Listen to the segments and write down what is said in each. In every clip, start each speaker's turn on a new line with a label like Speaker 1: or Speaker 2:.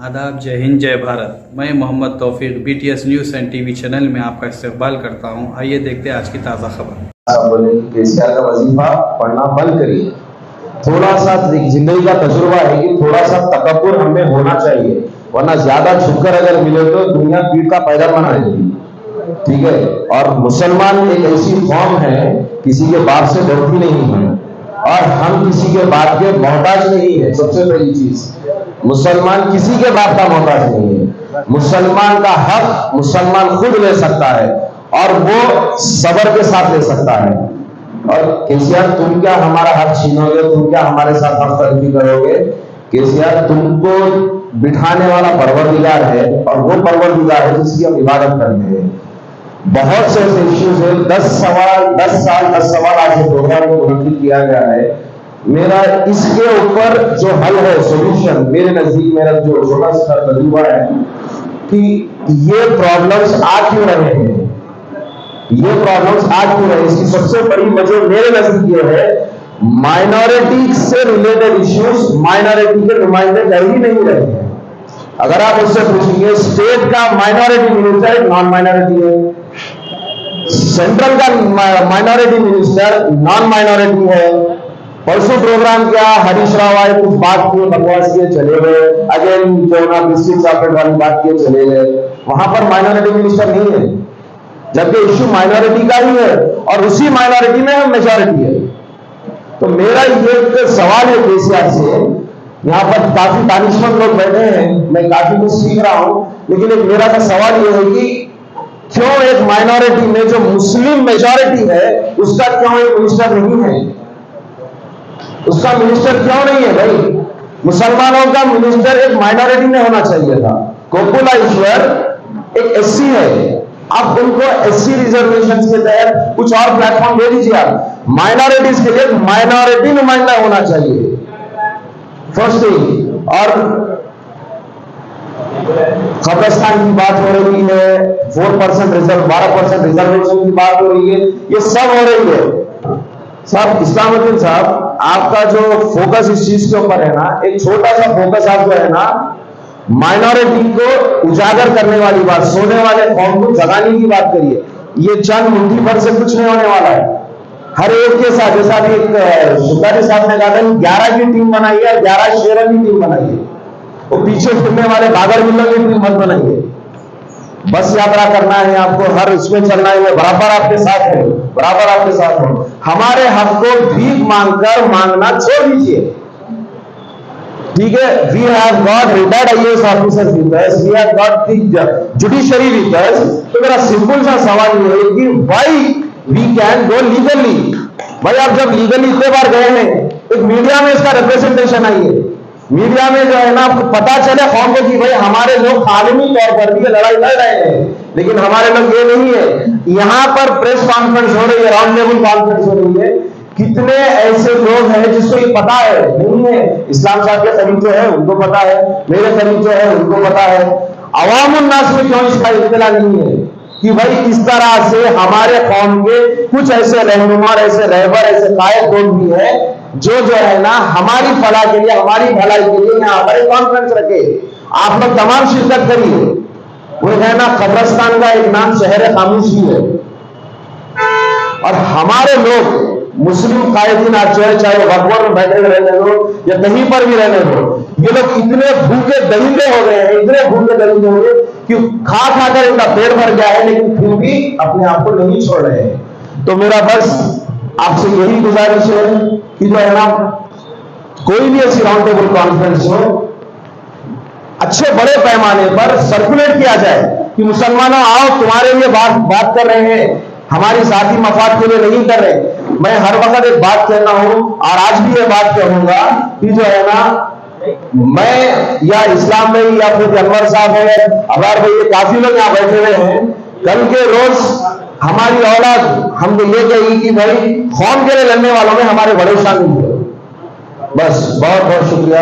Speaker 1: आदाब, जय हिंद, जय भारत। मैं मोहम्मद तौफीक BTS news and TV channel में आपका इस्तकबाल करता हूं। आइए देखते हैं आज की ताज़ा खबर।
Speaker 2: बोले कि केसीआर का वजीफा पढ़ना बंद करिए। थोड़ा सा जिंदगी का तजुर्बा है कि थोड़ा सा तकब्बुर हमें होना चाहिए, वरना ज्यादा झुककर अगर मिले तो दुनिया पीठ का पैदा बना देगी। ठीक है। और मुसलमान एक ऐसी कौम है, किसी के बाप से डरती नहीं है और हम किसी के बाप के मोहताज नहीं है। सबसे पहली चीज, मुसलमान किसी के बाप का मोहताज नहीं है। मुसलमान का हक मुसलमान खुद ले सकता है और वो सबर के साथ ले सकता है। और केसीआर, तुम क्या हमारा हक छीनोगे? तुम क्या हमारे साथ हक तलफी करोगे? केसीआर, तुमको बिठाने वाला परवरदिगार है और वो परवरदिगार है जिसकी हम इबादत करते हैं। बहुत से ऐसे इश्यूज है, 10 सवाल आज प्रोग्राम को मुनक्किद किया गया है। मेरा इसके ऊपर जो हल है, सोल्यूशन मेरे नजदीक, मेरा जो छोटा सा तजुर्बा है कि ये प्रॉब्लम्स आ क्यों रहे हैं, ये प्रॉब्लम्स आ क्यों रहे हैं, इसकी सबसे बड़ी वजह मेरे नजदीक ये है, माइनॉरिटी से रिलेटेड इश्यूज माइनॉरिटी के नुमाइंदे कर ही नहीं रहे हैं। अगर आप उससे पूछेंगे, स्टेट का माइनॉरिटी मिनिस्टर नॉन माइनॉरिटी है, सेंट्रल का माइनॉरिटी मिनिस्टर नॉन माइनॉरिटी है। परसों प्रोग्राम किया, हरीश राव आए, कुछ बात किए, बकवास किए, चले गए। अगेन जो ना बिस्किट चॉकलेट वाली बात किए, चले गए। वहां पर माइनॉरिटी मिनिस्टर नहीं है, जबकि इश्यू माइनॉरिटी का ही है और उसी माइनॉरिटी में हम मेजॉरिटी है। तो मेरा ये सवाल है केसीआर से, यहाँ पर काफी दानिशमंद लोग बैठे हैं, मैं काफी कुछ सीख रहा हूं, लेकिन एक मेरा सवाल ये है कि क्यों एक माइनॉरिटी में जो मुस्लिम मेजॉरिटी है उसका क्यों एक मिनिस्टर नहीं है? उसका मिनिस्टर क्यों नहीं है भाई? मुसलमानों का मिनिस्टर एक माइनॉरिटी में होना चाहिए था। कोकुला ईश्वर एक SC है, आप उनको SC रिजर्वेशन के तहत कुछ और प्लेटफॉर्म दे दीजिए। आप माइनॉरिटीज के लिए माइनॉरिटी नुमाइंदा होना चाहिए, फर्स्ट थिंग। और कब्रिस्तान की बात हो रही है, 4% रिजर्व, 12% रिजर्वेशन की बात हो रही है, ये सब हो रही है। साहब इस्लामुद्दीन साहब, आपका जो फोकस इस चीज के ऊपर है ना, एक छोटा सा फोकस आप जो है ना, माइनॉरिटी को उजागर करने वाली बात, सोने वाले कौम को जगाने की बात करिए। ये चंद मुट्ठी भर से कुछ नहीं होने वाला है। हर एक के साथ, जैसा अभी एक सुल्तानी साहब ने कहा था, 11 की टीम बनाई है, 11 शेरों की टीम बनाई है। वो पीछे फिरने वाले बागर मिलों की टीम मत बनाइए। बस यात्रा करना है आपको, हर उसमें चलना है, बराबर आपके साथ है, बराबर आपके साथ हो। हमारे हक को भीख मांगकर मांगना छोड़ दीजिए। ठीक है, we have got retired IAS officers with us, we have got the judiciary with us. तो मेरा सिंपल सा सवाल ये है कि why we can go legally? भाई आप जब लीगली इतने बार गए हैं, एक मीडिया में इसका रिप्रेजेंटेशन आई है, मीडिया में जो है ना आपको पता चले कौन को कि भाई हमारे लोग आलमी तौर पर भी लड़ाई लड़ रहे हैं, लेकिन हमारे लोग ये नहीं है। यहां पर प्रेस कॉन्फ्रेंस हो रही है, राउंड टेबल कॉन्फ्रेंस हो रही है, कितने ऐसे लोग हैं जिसको ये पता है? नहीं है। इस्लाम साहब के करीब जो है उनको पता है, मेरे करीब जो है उनको पता है। अवामुन नास में क्यों इसका इत्तला नहीं है कि भाई इस तरह से हमारे कौम के कुछ ऐसे रहनुमा, ऐसे रहबर, ऐसे कायद लोग भी हैं जो है ना हमारी फलाह के लिए, हमारी भलाई के लिए यहाँ पर कॉन्फ्रेंस रखे। आप लोग तमाम शिरकत करिए। वो है ना, कब्रिस्तान का एक नाम शहर खामोशी है, और हमारे लोग मुस्लिम कायदीन आज जो है, चाहे वकफ में बैठे रहने दो या कहीं पर भी रहने दो, ये लोग इतने भूखे दरिंदे हो गए हैं, इतने भूखे दरिंदे हो गए कि खा खाकर इनका पेट भर गया है, लेकिन फिर भी अपने आप को नहीं छोड़ रहे हैं। तो मेरा बस आपसे यही गुजारिश है कि जो है ना, कोई भी ऐसी राउंड टेबल कॉन्फ्रेंस हो, अच्छे बड़े पैमाने पर सर्कुलेट किया जाए कि मुसलमानों आओ, तुम्हारे लिए बात कर रहे हैं, हमारी जाती मफाद के लिए नहीं कर रहे। मैं हर वक्त एक बात कहना हूं और आज भी ये बात कहूंगा कि जो है ना, मैं या इस्लाम में या फिर अनवर साहब है, अबार भाई, ये काफी लोग यहाँ बैठे हुए हैं, कल के रोज हमारी औलाद हमको ये कहेगी कि भाई कौम के लिए लड़ने वालों में हमारे बड़े शामिल हुए। बस बहुत बहुत शुक्रिया।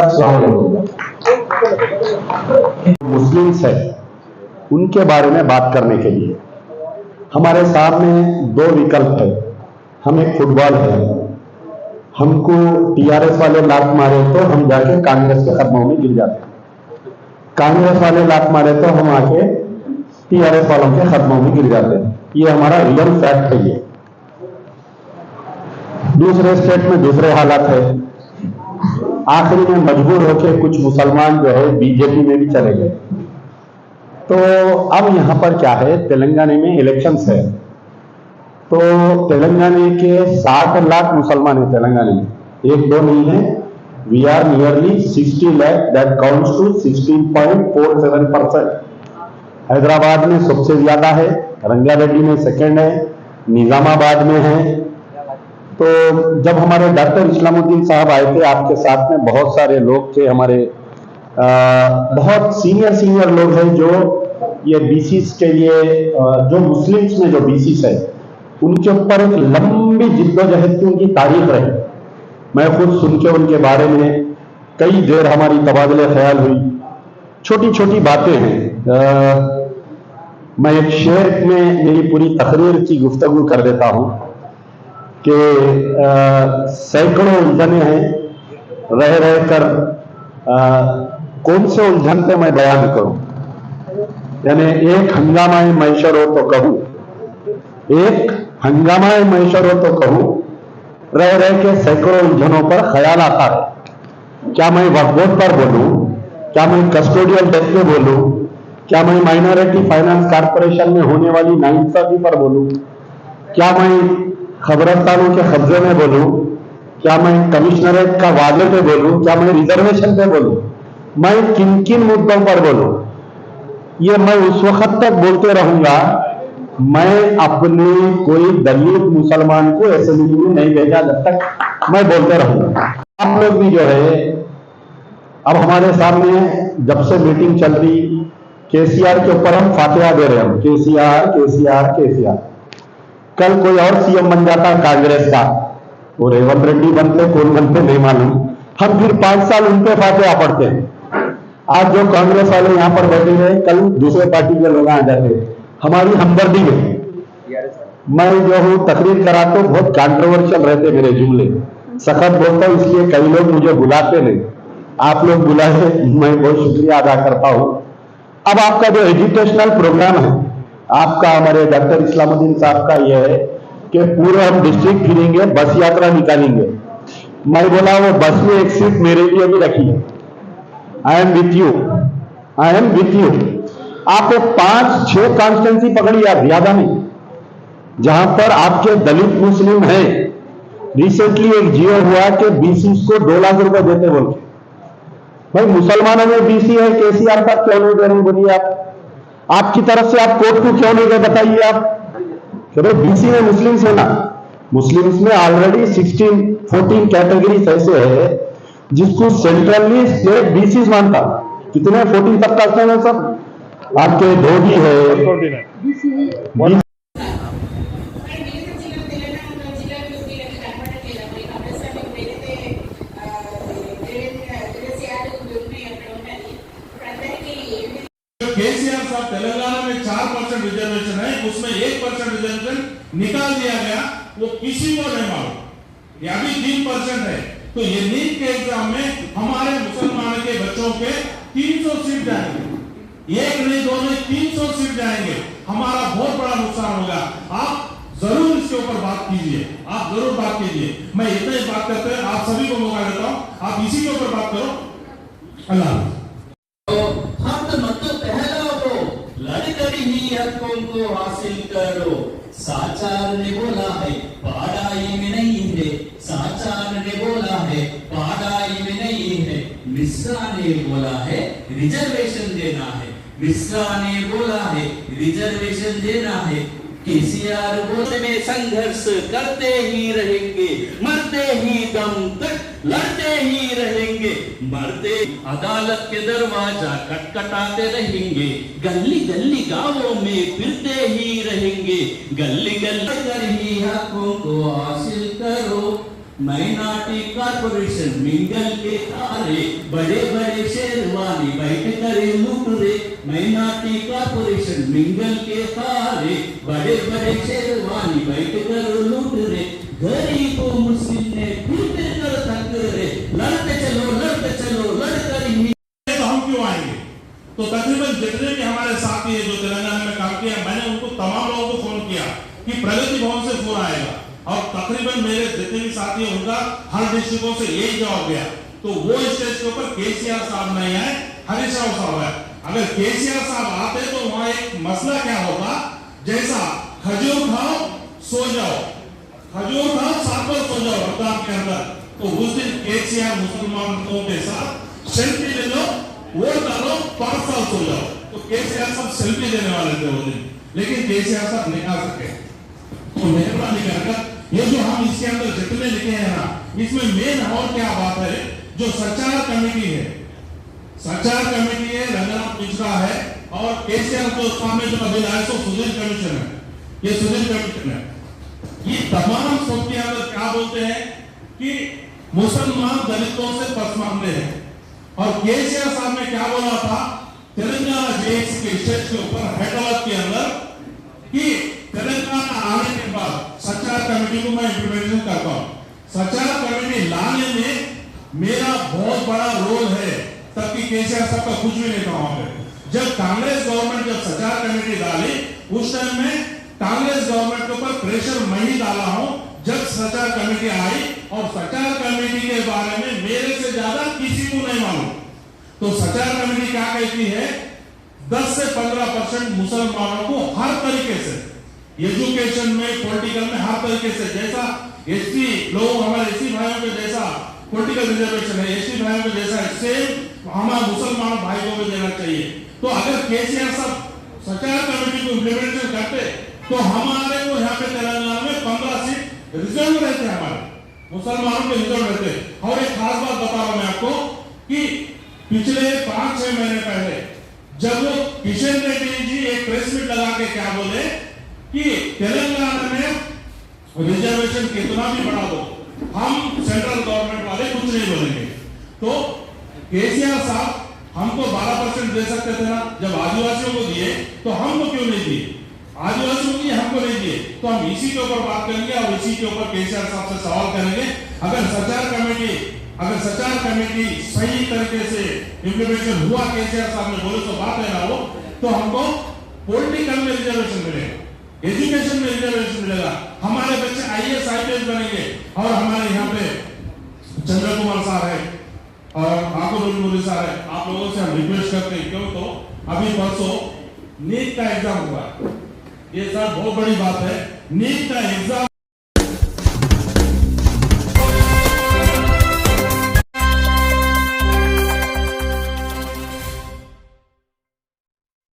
Speaker 3: मुस्लिम्स है उनके बारे में बात करने के लिए हमारे सामने 2 विकल्प है। हम एक फुटबॉल है, हमको TRS वाले लात मारे तो हम जाके कांग्रेस के कदमों में गिर जाते हैं। कांग्रेस वाले लात मारे तो हम आके टीआरएस वालों के कदमों में गिर जाते हैं। ये हमारा रियल फैक्ट है। ये दूसरे स्टेट में दूसरे हालात है। आखिरी में मजबूर होकर कुछ मुसलमान जो है बीजेपी में भी चले गए। तो अब यहां पर क्या है, तेलंगाना में इलेक्शंस है, तो तेलंगाना के 60 लाख मुसलमान है तेलंगाना में, एक दो नहीं है। We are nearly 60 lakh, that counts to 16.47%। Hyderabad में सबसे ज्यादा है, रंगारेड्डी में सेकंड है, निजामाबाद में है। तो जब हमारे डॉक्टर इस्लामुद्दीन साहब आए थे, आपके साथ में बहुत सारे लोग थे, हमारे बहुत सीनियर लोग हैं जो ये बीसीस के लिए, जो मुस्लिम्स में जो बीसीस है उनके ऊपर एक लंबी जिद्दोजहद की उनकी तारीख रही। मैं खुद सुन के उनके बारे में कई देर हमारी तबादले ख्याल हुई। छोटी छोटी बातें हैं। मैं एक शेर में मेरी पूरी तकरीर की गुफ्तगू कर देता हूं कि सैकड़ों उलझने हैं, रह रह कर कौन से उलझन पे मैं बयान करूं। यानी एक हंगामाए मैशर हो तो कहूं, एक हंगामाए मैशर हो तो कहूं, रह रह के सैकड़ों उलझनों पर ख्याल आता है। क्या मैं वक्फ बोर्ड पर बोलूं, क्या मैं कस्टोडियल डेथ पे बोलूं, क्या मैं माइनॉरिटी फाइनेंस कॉर्पोरेशन में होने वाली नाइंसाफी पर बोलूं, क्या मैं खबरस्तानों के कब्जे में बोलूं, क्या मैं कमिश्नरेट का वादे पे बोलूं, क्या मैं रिजर्वेशन पे बोलूं, मैं किन किन मुद्दों पर बोलूं, ये मैं उस वक्त तक बोलते रहूंगा। मैं अपने कोई दलित मुसलमान को असेंबली में नहीं भेजा जब तक मैं बोलते रहूंगा। आप लोग भी जो है, अब हमारे सामने जब से मीटिंग चल रही, केसीआर के ऊपर हम फातिहा दे रहे हैं, केसीआर केसीआर केसीआर। कल कोई और सीएम बन जाता कांग्रेस का, वो रेवंत रेड्डी बनते, कौन बनते नहीं मालूम, हम फिर 5 साल उन पे फातिहा पढ़ते हैं। आज जो कांग्रेस वाले यहां पर बैठे हैं, कल दूसरे पार्टी के लोग आ जाते हैं। हमारी हमदर्दी में मैं जो हूं तकरीर कराता हूं, बहुत कंट्रोवर्शियल रहते मेरे जुमले, सख्त बोलता हूं, इसलिए कई लोग मुझे बुलाते नहीं। आप लोग बुलाए, मैं बहुत शुक्रिया अदा करता हूं। अब आपका जो एजुकेशनल प्रोग्राम है आपका, हमारे डॉक्टर इस्लामुद्दीन साहब का यह है कि पूरे हम डिस्ट्रिक्ट फिरेंगे, बस यात्रा निकालेंगे। मैं बोला वो बस में एक सीट मेरे लिए भी रखी है। I am with you, I am with you. आप 5-6 कॉन्स्टिट्यूंसी पकड़ी, आप ज्यादा नहीं, जहां पर आपके दलित मुस्लिम हैं। रिसेंटली एक जियो हुआ कि बीसी को 2 लाख रुपए देते बोल के। भाई मुसलमानों में बीसी है, केसीआर का क्यों नहीं दे रहे बोलिए आप? आपकी तरफ से आप कोर्ट को क्यों नहीं गए बताइए आप? चलो बीसी में मुस्लिम्स है ना, मुस्लिम्स में ऑलरेडी 14 कैटेगरीज ऐसे है जिसको सेंट्रली स्टेट बीसी मानता। कितने 14 तक करते हैं सब? आपके धोबी है,
Speaker 4: केसीआर साहब तेलंगाना में 4% रिजर्वेशन है, उसमें 1% रिजर्वेशन निकाल दिया गया, वो किसी को नहीं मालूम। ये अभी 3% है। तो ये नीट के एग्जाम में हमारे मुसलमान के बच्चों के 300 सीट जाएंगे, एक नहीं दो नहीं 300 सीट जाएंगे। हमारा बहुत बड़ा नुकसान होगा। आप जरूर इसके ऊपर बात कीजिए, आप जरूर बात कीजिए। मैं इतना ही बात करते हैं, आप सभी को मौका देता हूं, आप इसी के ऊपर बात करो। अल्लाह
Speaker 5: ही हकों को हासिल करो। साचार ने बोला है पढ़ाई में नहीं है, साचार ने बोला है पढ़ाई में नहीं है। मिश्रा ने बोला है रिजर्वेशन देना है, मिश्रा ने बोला है रिजर्वेशन देना है। केसीआर बोलते में संघर्ष करते ही रहेंगे, मरते ही दम तक लड़ते ही रहेंगे, मरते अदालत के दरवाजा खटखटाते रहेंगे, गली गली गांवों में फिरते ही रहेंगे, गली गली कर ही हकों को हासिल करो। माइनॉरिटी कॉर्पोरेशन मिंगल के तारे, बड़े बड़े शेरवानी बैठ करे लूट रे। माइनॉरिटी कॉर्पोरेशन मिंगल के तारे, बड़े बड़े शेरवानी बैठ कर लूट रे। गरीब मुस्लिम ने फिर कर थक रे, लड़ते चलो लड़कर ही।
Speaker 4: तो हम क्यों आएंगे? जितने भी हमारे साथी है जो तेलंगाना में काम किया, मैंने उनको तमाम लोगों को फोन किया कि प्रगति भवन से फोन आएगा, और तकरीबन मेरे जितने भी साथी है उनका हर डिस्ट्रिक्टों से यही जवाब गया। तो वो स्टेज के ऊपर केसीआर साहब नहीं आए, हरीश राव साहब है। अगर केसीआर साहब आते तो वहां एक मसला क्या होता, जैसा खजूर खाओ सो जाओ, खजूर खाओ साथ में सो जाओ रमजान के अंदर, तो उस दिन केसीआर मुसलमानों के साथ सेल्फी ले लो, वोट डालो, 5 साल सो जाओ। तो केसीआर साहब सेल्फी लेने वाले थे वो दिन, लेकिन केसीआर साहब नहीं आ सके। तो मेहरबानी कर ये जो हम इसके अंदर जितने लिखे हैं ना, इसमें मेन और क्या बात है, जो सचार कमेटी है, सचार कमेटी है, रंगनाथ मिश्रा है, और केसीआर को सामने जो अभी लाए सो सुधीर कमीशन है, ये सुधीर कमीशन है। ये तमाम सब के अंदर क्या बोलते हैं कि मुसलमान दलितों से पसमानदे हैं, और केसीआर साहब ने क्या बोला था तेलंगाना जेएसी के स्टेज के ऊपर हैदराबाद के अंदर कि तेलंगाना आने के बाद सचार कमेटी को मैं इंप्लीमेंटेशन करता हूं, सचार कमेटी लाने में मेरा बहुत बड़ा रोल है, तबकि केसीआर साहब का कुछ भी नहीं था वहां पे। जब कांग्रेस गवर्नमेंट जब सचार कमेटी डाली, उस टाइम में कांग्रेस गवर्नमेंट के ऊपर प्रेशर मैं ही डाला हूं। जब सचार कमेटी आई, और सचार कमेटी के बारे में मेरे से ज्यादा किसी को नहीं मालूम, तो सचार कमेटी क्या कहती है, 10 से 15% मुसलमानों को हर तरीके से, एजुकेशन में, पॉलिटिकल में, हर तरीके से, जैसा एसटी लोग हमारे एसटी भाइयों के जैसा पॉलिटिकल रिजर्वेशन है, एसटी भाइयों के जैसा सेम हमारे मुसलमान भाई को भी देना चाहिए। तो अगर केसीआर साहब सचार कमेटी को इम्प्लीमेंटेशन करते, तो हमारे को यहाँ पे तेलंगाना में 15 सीट रिजर्व रहते, हमारे मुसलमानों के रिजर्व रहते। और एक खास बात बता रहा हूं मैं आपको कि पिछले 5-6 महीने पहले जब वो किशन रेड्डी जी एक प्रेस मीट लगा के क्या बोले कि तेलंगाना में रिजर्वेशन कितना भी बढ़ा दो, हम सेंट्रल गवर्नमेंट वाले कुछ नहीं बोलेंगे। तो केसीआर साहब हमको 12% दे सकते थे ना, जब आदिवासियों को दिए तो हमको क्यों नहीं दिए, आदिवासियों को हमको नहीं दिए। तो हम इसी के ऊपर बात करेंगे और इसी के ऊपर केसीआर साहब से सवाल करेंगे। अगर सचार कमेटी सही तरीके से इम्प्लीमेंटेशन हुआ, केसीआर साहब ने बोले तो बात है ना वो, तो हमको पॉलिटिकल में रिजर्वेशन मिलेगा, एजुकेशन में रिजर्वेशन मिलेगा, हमारे बच्चे आईएएस आईपीएस बनेंगे। और हमारे यहाँ पे चंद्र कुमार साहब है और आकुल साहब है, आप लोगों से हम रिक्वेस्ट करते हैं, क्यों तो अभी परसों नीट का एग्जाम हुआ, ये सर बहुत बड़ी बात है, नीट का एग्जाम